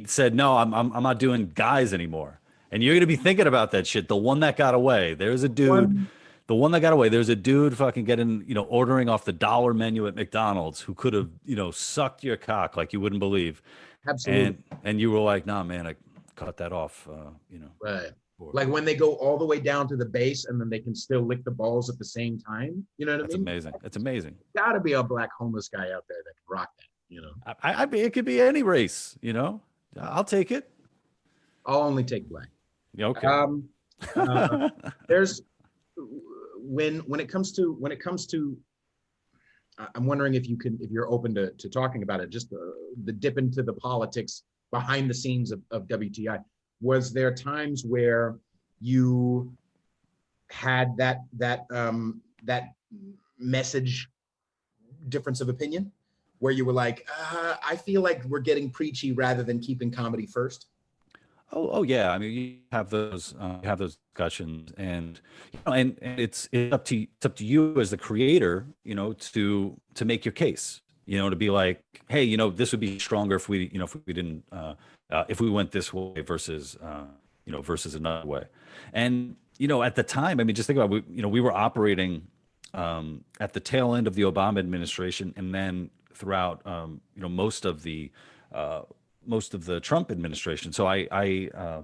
said, no, I'm not doing guys anymore. And you're gonna be thinking about that shit. The one that got away. There's a dude. The one that got away, there's a dude fucking ordering off the dollar menu at McDonald's who could have, sucked your cock like you wouldn't believe. Absolutely. And you were like, nah, man, I cut that off, Right. Like when they go all the way down to the base and then they can still lick the balls at the same time. You know what I mean? That's amazing. It's amazing. Gotta be a black homeless guy out there that can rock that, I mean, it could be any race, I'll take it. I'll only take black. Okay. There's when it comes to I'm wondering if you're open to talking about it, just the dip into the politics behind the scenes of WTI. Was there times where you had that message difference of opinion where you were like, I feel like we're getting preachy rather than keeping comedy first? Oh yeah. I mean, you have those discussions, and and it's up to you as the creator, to make your case, to be like, hey, this would be stronger if we didn't, if we went this way versus another way. And at the time, I mean, just think about it, we were operating at the tail end of the Obama administration, and then throughout most of the most of the Trump administration. So I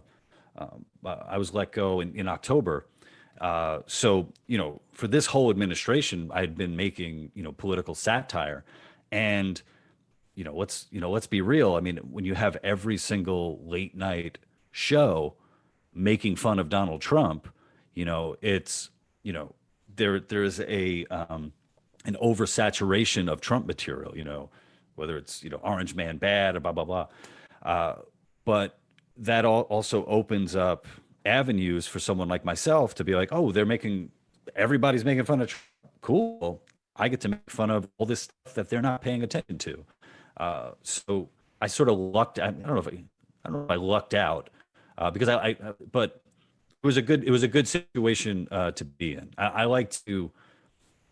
was let go in October. So, for this whole administration, I had been making, political satire. And, let's be real. I mean, when you have every single late night show making fun of Donald Trump, it's, there's an oversaturation of Trump material, whether it's, Orange Man bad, blah, blah, blah. But that also opens up avenues for someone like myself to be like, oh, everybody's making fun of Trump. Cool. I get to make fun of all this stuff that they're not paying attention to. So I sort of lucked. I don't know if I lucked out because but it was a good situation to be in. I like to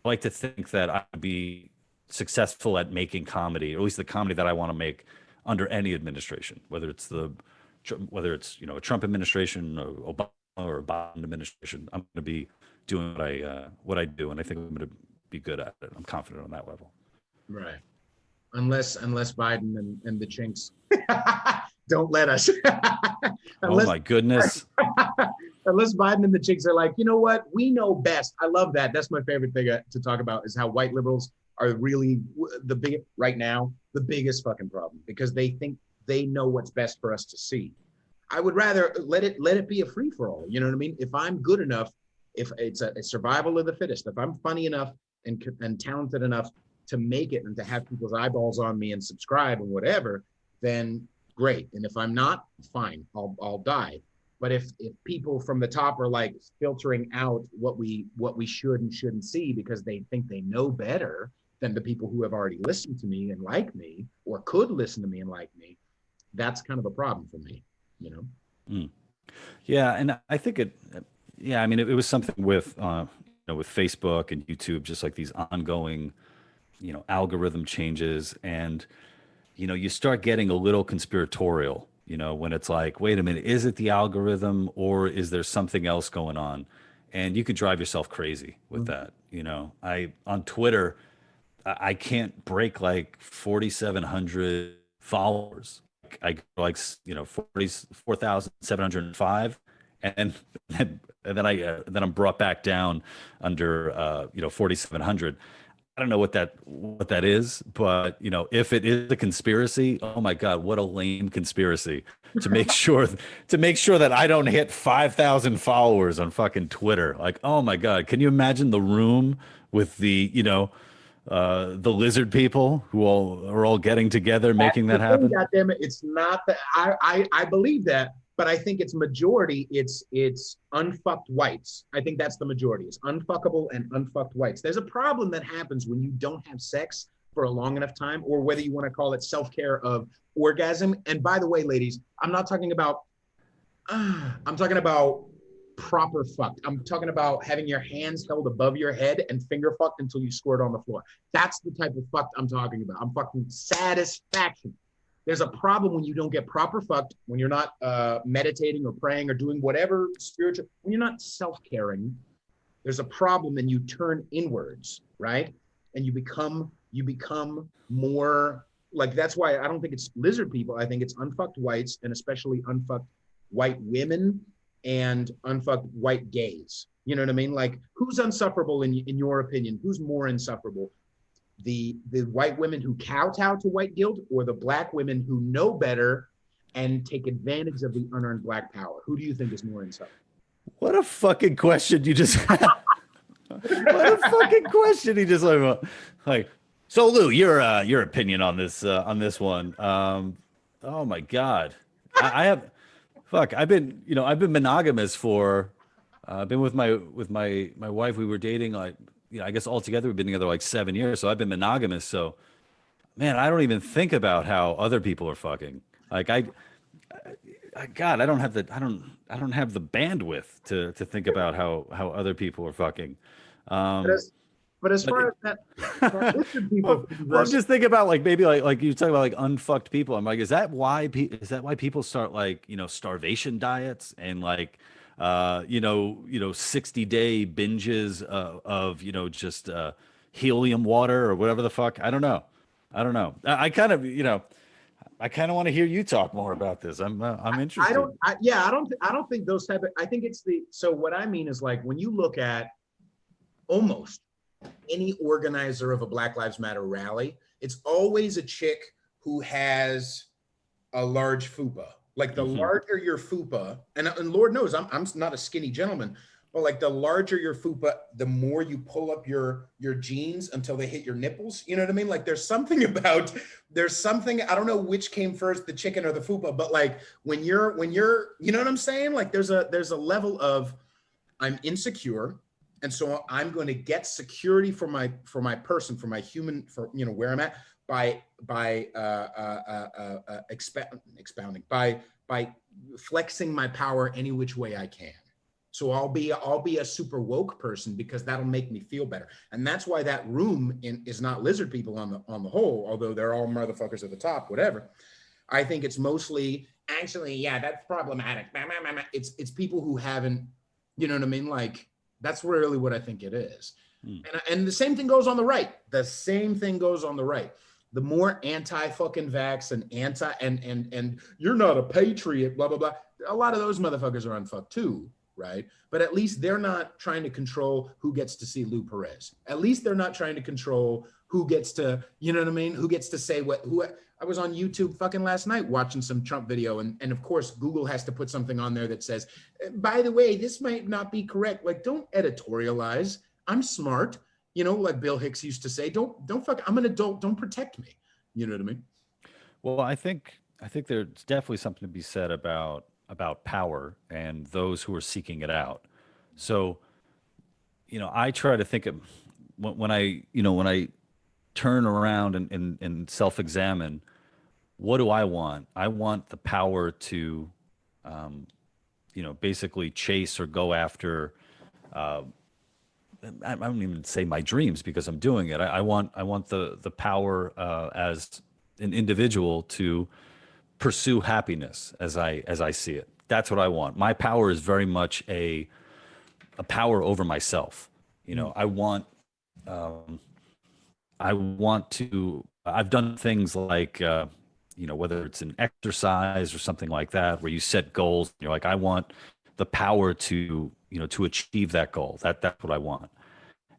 think that I would be successful at making comedy, or at least the comedy that I want to make under any administration, whether it's a Trump administration, or Obama or a Biden administration. I'm going to be doing what I do, and I think I'm going to be good at it. I'm confident on that level. Right. Unless Biden and the chinks don't let us. Oh my goodness. Unless Biden and the chinks are like, you know what? We know best. I love that. That's my favorite thing to talk about, is how white liberals are really right now, the biggest fucking problem, because they think they know what's best for us to see. I would rather let it be a free for all. You know what I mean? If I'm good enough, if it's a survival of the fittest, if I'm funny enough and talented enough to make it and to have people's eyeballs on me and subscribe and whatever, then great. And if I'm not, fine, I'll die. But if people from the top are like filtering out what we should and shouldn't see because they think they know better than the people who have already listened to me and like me, or could listen to me and like me, that's kind of a problem for me, Yeah, and I think it was something with with Facebook and YouTube, just like these ongoing algorithm changes, and you start getting a little conspiratorial, when it's like, wait a minute, is it the algorithm or is there something else going on? And you could drive yourself crazy with that. On Twitter, I can't break like 4,700 followers. I go like 44,705, and then I'm brought back down under 4,700. I don't know what that is, but if it is a conspiracy, oh my God, what a lame conspiracy to make sure that I don't hit 5,000 followers on fucking Twitter. Like, oh my God, can you imagine the room with the lizard people who are all getting together, making that happen? God damn it, it's not that I believe that. But I think it's majority, it's unfucked whites. I think that's the majority. It's unfuckable and unfucked whites. There's a problem that happens when you don't have sex for a long enough time, or whether you want to call it self-care of orgasm. And by the way, ladies, I'm talking about proper fucked. I'm talking about having your hands held above your head and finger fucked until you squirt on the floor. That's the type of fucked I'm talking about. I'm fucking satisfaction. There's a problem when you don't get proper fucked, when you're not meditating or praying or doing whatever spiritual, when you're not self-caring. There's a problem, and you turn inwards, right? And you become more like, that's why I don't think it's lizard people. I think it's unfucked whites, and especially unfucked white women and unfucked white gays. You know what I mean? Like, who's insufferable in your opinion? Who's more insufferable? The white women who kowtow to white guilt, or the black women who know better and take advantage of the unearned black power? Who do you think is more insufferable? What a fucking question you just had. What a fucking question he just like. So Lou, your opinion on this one? Oh my God, I've been monogamous for. I've been with my wife. We were dating like. I guess altogether we've been together like 7 years. So I've been monogamous. So, man, I don't even think about how other people are fucking. Like God, I don't have the bandwidth to think about how other people are fucking. But as far as that people, well, I'm just thinking about like maybe like you talk about like unfucked people. I'm like, is that why people start like starvation diets and like 60-day binges of just helium water or whatever the fuck? I don't know. I kind of I kind of want to hear you talk more about this. I'm interested. I don't think those type of, I think it's so what I mean is like, when you look at almost any organizer of a Black Lives Matter rally, it's always a chick who has a large fupa. Like the larger your fupa, and Lord knows I'm not a skinny gentleman, but like the larger your fupa, the more you pull up your jeans until they hit your nipples. You know what I mean? Like there's something, I don't know which came first, the chicken or the fupa, but like when you're, you know what I'm saying? Like there's a level of, I'm insecure, and so I'm going to get security for my person, for my human, for where I'm at, by expounding, by flexing my power any which way I can. So I'll be a super woke person because that'll make me feel better. And that's why that room is not lizard people on the whole, although they're all motherfuckers at the top, whatever. I think it's mostly, actually, yeah, that's problematic. It's people who haven't, you know what I mean? Like, that's really what I think it is. And the same thing goes on the right. The more anti-fucking vax and and you're not a patriot, blah, blah, blah. A lot of those motherfuckers are unfucked too, right? But at least they're not trying to control who gets to see Lou Perez. At least they're not trying to control who gets to, you know what I mean? Who gets to say I was on YouTube fucking last night watching some Trump video. And of course, Google has to put something on there that says, by the way, this might not be correct. Like, don't editorialize. I'm smart. Like Bill Hicks used to say, don't fuck, I'm an adult, don't protect me. You know what I mean? Well, I think there's definitely something to be said about power and those who are seeking it out. So, I try to think of when I turn around and self-examine, what do I want? I want the power to, basically chase or go after. I don't even say my dreams because I'm doing it. I want the power as an individual to pursue happiness as I see it. That's what I want. My power is very much a power over myself. I want to. I've done things like whether it's an exercise or something like that, where you set goals. You're like, I want the power to to achieve that goal. That's what I want.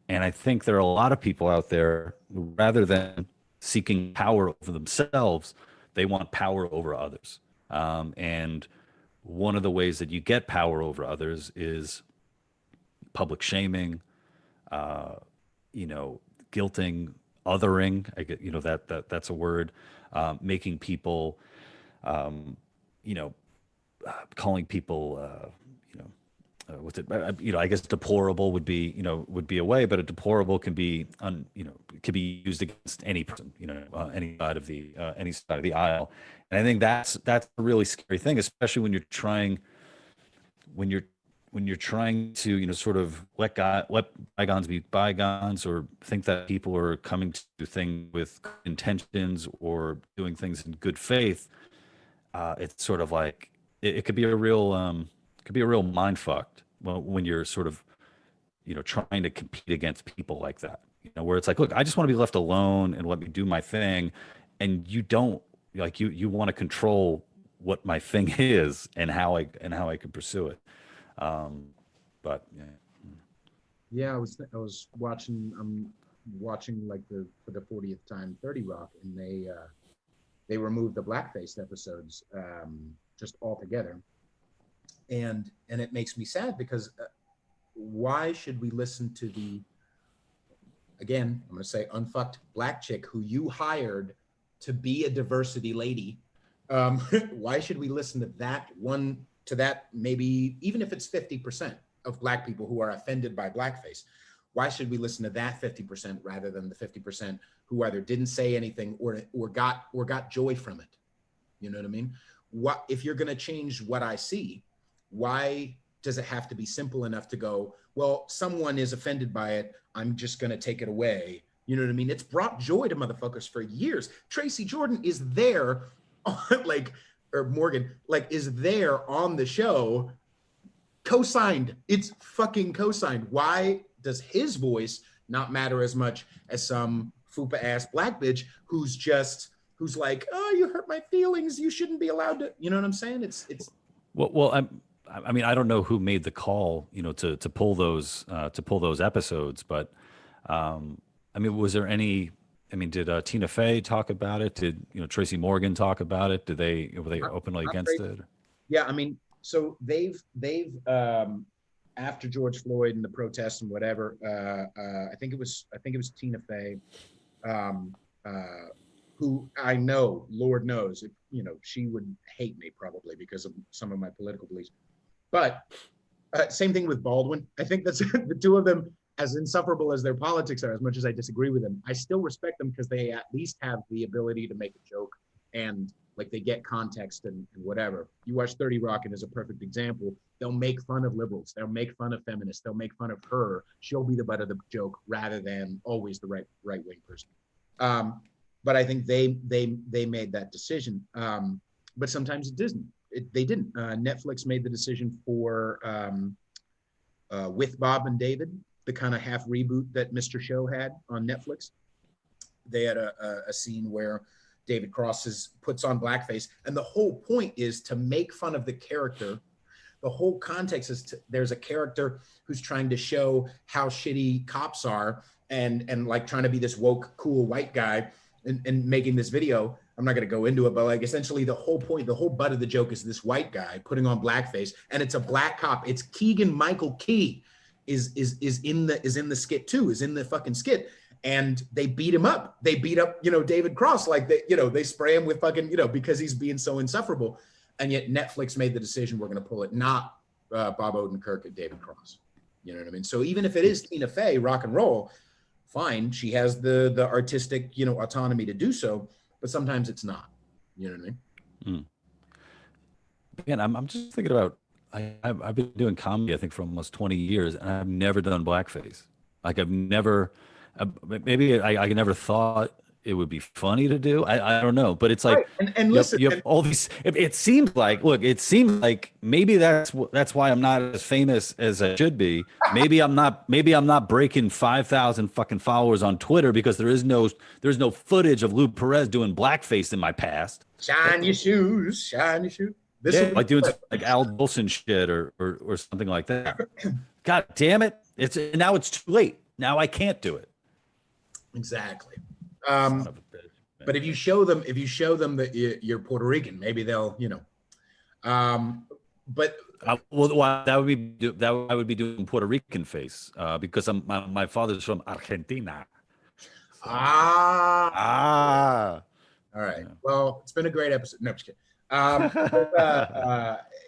And I think there are a lot of people out there who, rather than seeking power over themselves, they want power over others. And one of the ways that you get power over others is public shaming, guilting, othering. I get, that's a word. Making people, calling people, what's it? I guess deplorable would be a way, but a deplorable can be can be used against any person, any side of the aisle. And I think that's a really scary thing, especially when you're trying to sort of let bygones be bygones, or think that people are coming to things with good intentions or doing things in good faith. It's sort of like it could be a real mind fucked when you're sort of trying to compete against people like that, where it's like, look, I just want to be left alone and let me do my thing, and you don't, like, you want to control what my thing is and how I can pursue it. But yeah, I was watching, like for the 40th time 30 Rock, and they removed the blackface episodes just altogether. And it makes me sad because why should we listen to again, I'm going to say, unfucked black chick who you hired to be a diversity lady? Why should we listen to that maybe, even if it's 50% of black people who are offended by blackface? Why should we listen to that 50% rather than the 50% who either didn't say anything or got joy from it? You know what I mean? What if you're going to change what I see? Why does it have to be simple enough to go, well, someone is offended by it, I'm just going to take it away? You know what I mean? It's brought joy to motherfuckers for years. Tracy Jordan is there, or Morgan, is there on the show, co-signed. It's fucking co-signed. Why does his voice not matter as much as some fupa ass black bitch who's like, oh, you you hurt my feelings. You shouldn't be allowed to, you know what I'm saying? It's well, I mean, I don't know who made the call, to pull those episodes, but I mean, was there any? I mean, did Tina Fey talk about it? Did Tracy Morgan talk about it? Were they openly against it? Yeah, I mean, so they've after George Floyd and the protests and whatever, I think it was Tina Fey, um, who I know, Lord knows, if she would hate me probably because of some of my political beliefs. But same thing with Baldwin. I think that's the two of them, as insufferable as their politics are, as much as I disagree with them, I still respect them because they at least have the ability to make a joke and like they get context and whatever. You watch 30 Rock and is a perfect example. They'll make fun of liberals. They'll make fun of feminists. They'll make fun of her. She'll be the butt of the joke rather than always the right wing person. But I think they made that decision. But sometimes it didn't. They didn't. Netflix made the decision for With Bob and David, the kind of half reboot that Mr. Show had on Netflix. They had a scene where David Cross puts on blackface, and the whole point is to make fun of the character. The whole context is there's a character who's trying to show how shitty cops are and like trying to be this woke, cool white guy and making this video. I'm not going to go into it, but like essentially the whole point, the whole butt of the joke is this white guy putting on blackface, and it's a black cop. It's Keegan Michael Key is in the skit too, is in the fucking skit. And they beat him up. They beat up, David Cross, like they spray him with fucking, because he's being so insufferable. And yet Netflix made the decision, we're going to pull it, not Bob Odenkirk and David Cross. You know what I mean? So even if it is Tina Fey, rock and roll, fine. She has the artistic, autonomy to do so, but sometimes it's not. You know what I mean? Again, I'm just thinking about, I've been doing comedy, I think, for almost 20 years, and I've never done blackface. Like I've never, maybe I never thought it would be funny to do. I don't know, but it's like, right. And listen, you have all these, it seems like maybe that's why I'm not as famous as I should be. Maybe I'm not breaking 5,000 fucking followers on Twitter because there's no footage of Lou Perez doing blackface in my past. Shine your shoes. Like doing like Al Wilson shit or something like that. God damn it. Now it's too late. Now I can't do it. Exactly. But if you show them that you're Puerto Rican, maybe they'll, but well, that I would be doing Puerto Rican face because my father's from Argentina. So. All right. Yeah. Well, it's been a great episode. No, I'm just kidding.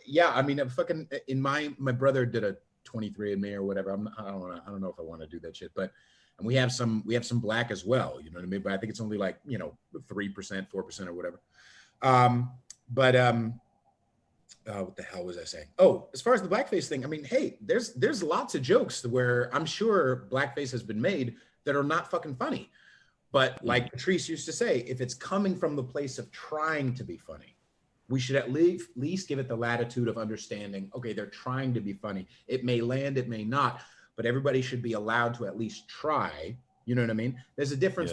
Yeah, I mean, fucking in my brother did a 23andMe or whatever. I don't know if I want to do that shit, but and we have some black as well, you know what I mean? But I think it's only like, 3%, 4% or whatever. What the hell was I saying? Oh, as far as the blackface thing, I mean, hey, there's lots of jokes where I'm sure blackface has been made that are not fucking funny. But like Patrice used to say, if it's coming from the place of trying to be funny, we should at least give it the latitude of understanding, okay, they're trying to be funny. It may land, it may not, but everybody should be allowed to at least try. You know what I mean? There's a difference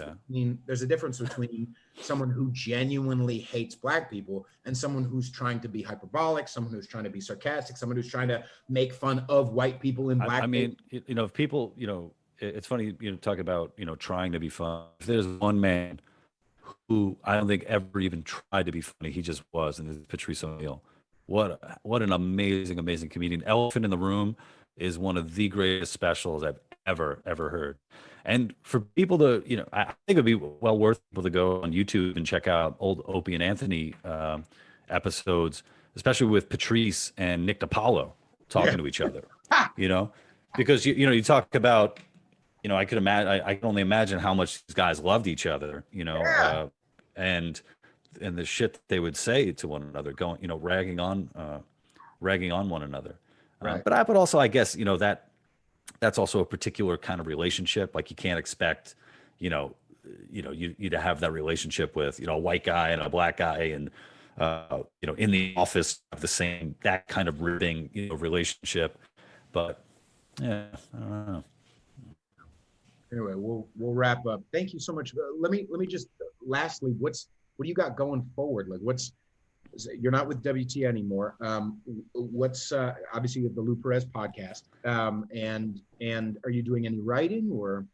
between someone who genuinely hates black people and someone who's trying to be hyperbolic, someone who's trying to be sarcastic, someone who's trying to make fun of white people in black. I mean, if people, it's funny, talk about, trying to be fun. If there's one man who I don't think ever even tried to be funny, he just was, and this is Patrice O'Neil. What an amazing comedian. Elephant in the Room is one of the greatest specials I've ever heard. And for people to, I think it'd be well worth people to go on YouTube and check out old Opie and Anthony episodes, especially with Patrice and Nick DiPaolo talking to each other, because you talk about, I can only imagine how much these guys loved each other, and the shit that they would say to one another, going, ragging on one another. Right. But I would also, I guess, that's also a particular kind of relationship. Like you can't expect, you to have that relationship with, a white guy and a black guy and, in the office of the same, that kind of ribbing, relationship. But yeah, I don't know. Anyway, we'll wrap up. Thank you so much. Let me just lastly, what do you got going forward? Like you're not with WT anymore. What's obviously you have the Lou Perez podcast. And are you doing any writing or?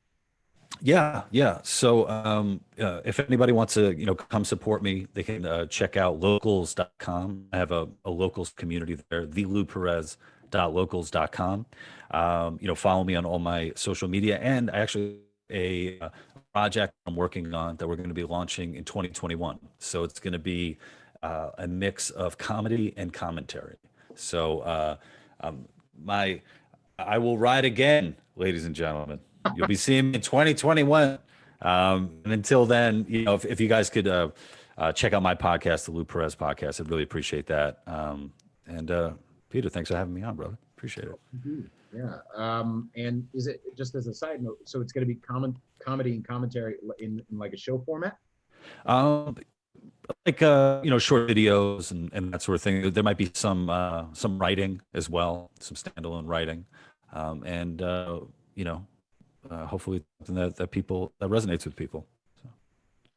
Yeah. So if anybody wants to, come support me, they can check out locals.com. I have a locals community there, thelouperez.locals.com. Follow me on all my social media, and I actually a project I'm working on that we're going to be launching in 2021. So it's going to be a mix of comedy and commentary. So I will ride again, ladies and gentlemen. You'll be seeing me in 2021. And until then, if you guys could check out my podcast, the Lou Perez podcast, I'd really appreciate that. And Peter, thanks for having me on, brother. Appreciate it. Indeed. Yeah. And is it, just as a side note, so it's going to be comedy and commentary in like a show format? Like short videos and that sort of thing. There might be some writing as well, some standalone writing, and hopefully something that resonates with people. So.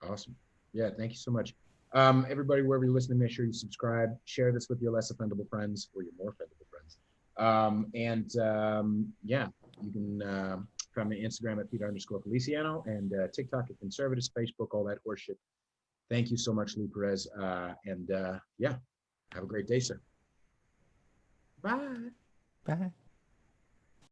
Awesome. Yeah, thank you so much. Everybody, wherever you're listening, make sure you subscribe, share this with your less offendable friends or your more offendable friends. Yeah, you can find me on Instagram at Peter_Feliciano and TikTok at Conservatish, Facebook, all that horseshit. Thank you so much, Lou Perez. Yeah, have a great day, sir. Bye. Bye.